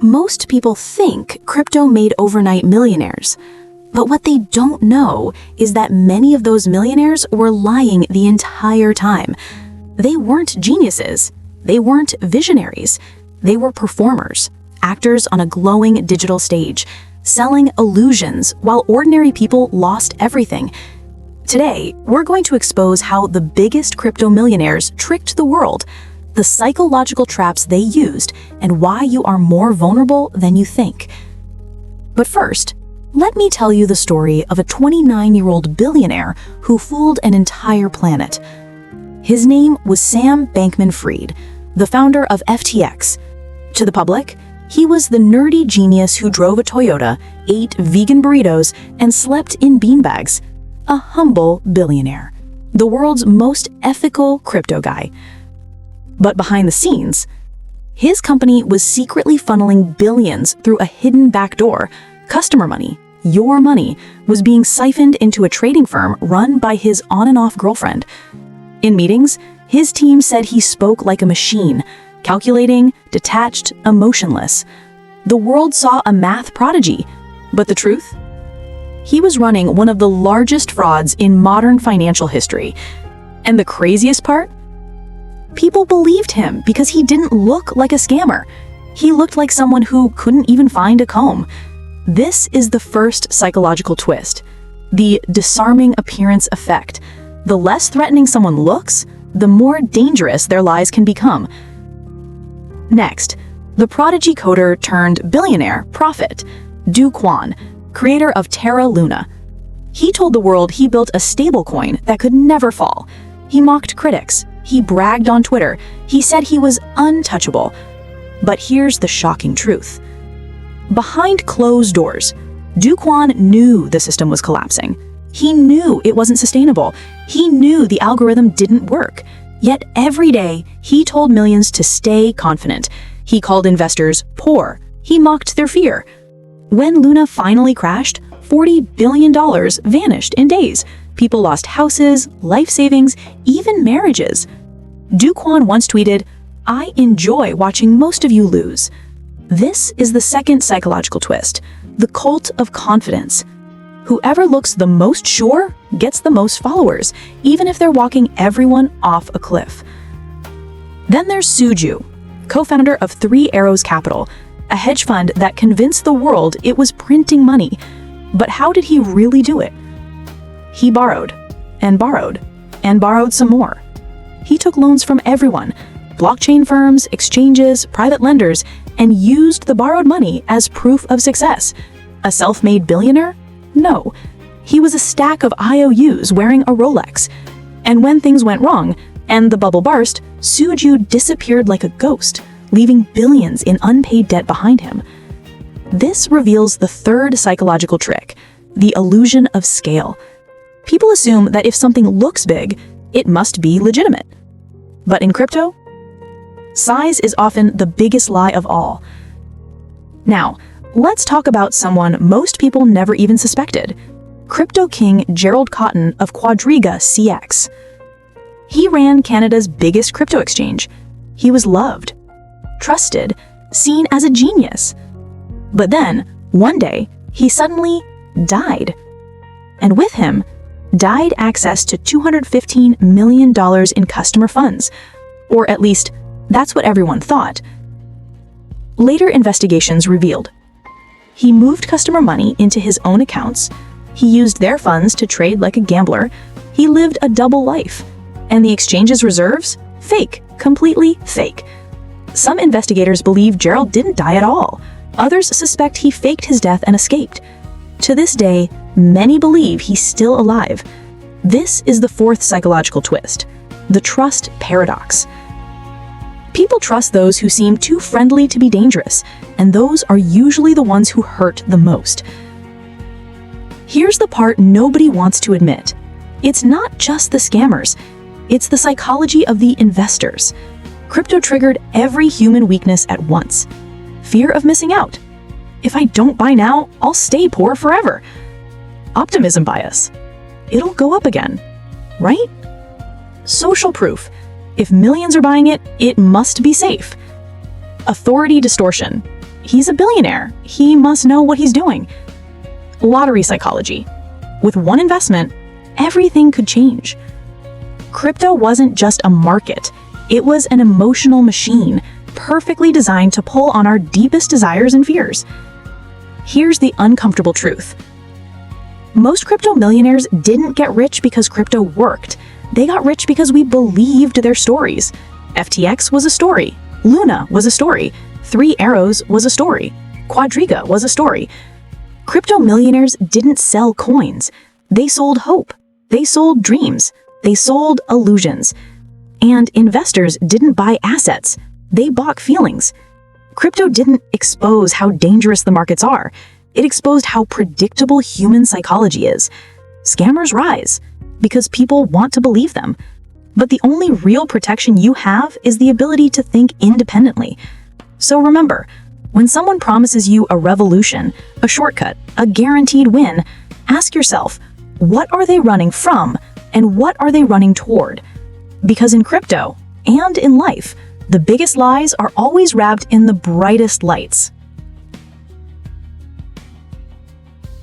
Most people think crypto made overnight millionaires. But what they don't know is that many of those millionaires were lying the entire time. They weren't geniuses. They weren't visionaries. They were performers, actors on a glowing digital stage, selling illusions while ordinary people lost everything. Today, we're going to expose how the biggest crypto millionaires tricked the world, the psychological traps they used, and why you are more vulnerable than you think. But first, let me tell you the story of a 29-year-old billionaire who fooled an entire planet. His name was Sam Bankman-Fried, the founder of FTX. To the public, he was the nerdy genius who drove a Toyota, ate vegan burritos, and slept in beanbags. A humble billionaire, the world's most ethical crypto guy. But behind the scenes, his company was secretly funneling billions through a hidden backdoor. Customer money, your money, was being siphoned into a trading firm run by his on-and-off girlfriend. In meetings, his team said he spoke like a machine, calculating, detached, emotionless. The world saw a math prodigy, but the truth? He was running one of the largest frauds in modern financial history. And the craziest part? People believed him because he didn't look like a scammer. He looked like someone who couldn't even find a comb. This is the first psychological twist, the disarming appearance effect. The less threatening someone looks, the more dangerous their lies can become. Next, the prodigy coder turned billionaire prophet, Do Kwon, creator of Terra Luna. He told the world he built a stablecoin that could never fall. He mocked critics. He bragged on Twitter. He said he was untouchable. But here's the shocking truth. Behind closed doors, Do Kwon knew the system was collapsing. He knew it wasn't sustainable. He knew the algorithm didn't work. Yet every day, he told millions to stay confident. He called investors poor. He mocked their fear. When Luna finally crashed, $40 billion vanished in days. People lost houses, life savings, even marriages. Do Kwon once tweeted, "I enjoy watching most of you lose." This is the second psychological twist, the cult of confidence. Whoever looks the most sure gets the most followers, even if they're walking everyone off a cliff. Then there's Suju, co-founder of Three Arrows Capital, a hedge fund that convinced the world it was printing money. But how did he really do it? He borrowed, and borrowed, and borrowed some more. He took loans from everyone, blockchain firms, exchanges, private lenders, and used the borrowed money as proof of success. A self-made billionaire? No. He was a stack of IOUs wearing a Rolex. And when things went wrong, and the bubble burst, Suju disappeared like a ghost, leaving billions in unpaid debt behind him. This reveals the third psychological trick, the illusion of scale. People assume that if something looks big, it must be legitimate. But in crypto, size is often the biggest lie of all. Now, let's talk about someone most people never even suspected, crypto king Gerald Cotton of Quadriga CX. He ran Canada's biggest crypto exchange. He was loved, trusted, seen as a genius. But then, one day, he suddenly died. And with him, died access to $215 million in customer funds. Or at least, that's what everyone thought. Later investigations revealed he moved customer money into his own accounts. He used their funds to trade like a gambler. He lived a double life. And the exchange's reserves? Fake. Completely fake. Some investigators believe Gerald didn't die at all. Others suspect he faked his death and escaped. To this day, many believe he's still alive. This is the fourth psychological twist, the trust paradox. People trust those who seem too friendly to be dangerous, and those are usually the ones who hurt the most. Here's the part nobody wants to admit. It's not just the scammers. It's the psychology of the investors. Crypto triggered every human weakness at once. Fear of missing out. If I don't buy now, I'll stay poor forever. Optimism bias. It'll go up again, right? Social proof. If millions are buying it, it must be safe. Authority distortion. He's a billionaire. He must know what he's doing. Lottery psychology. With one investment, everything could change. Crypto wasn't just a market. It was an emotional machine, perfectly designed to pull on our deepest desires and fears. Here's the uncomfortable truth. Most crypto millionaires didn't get rich because crypto worked. They got rich because we believed their stories. FTX was a story. Luna was a story. 3 Arrows was a story. Quadriga was a story. Crypto millionaires didn't sell coins. They sold hope. They sold dreams. They sold illusions. And investors didn't buy assets. They bought feelings. Crypto didn't expose how dangerous the markets are. It exposed how predictable human psychology is. Scammers rise because people want to believe them. But the only real protection you have is the ability to think independently. So remember, when someone promises you a revolution, a shortcut, a guaranteed win, ask yourself, what are they running from and what are they running toward? Because in crypto and in life, the biggest lies are always wrapped in the brightest lights.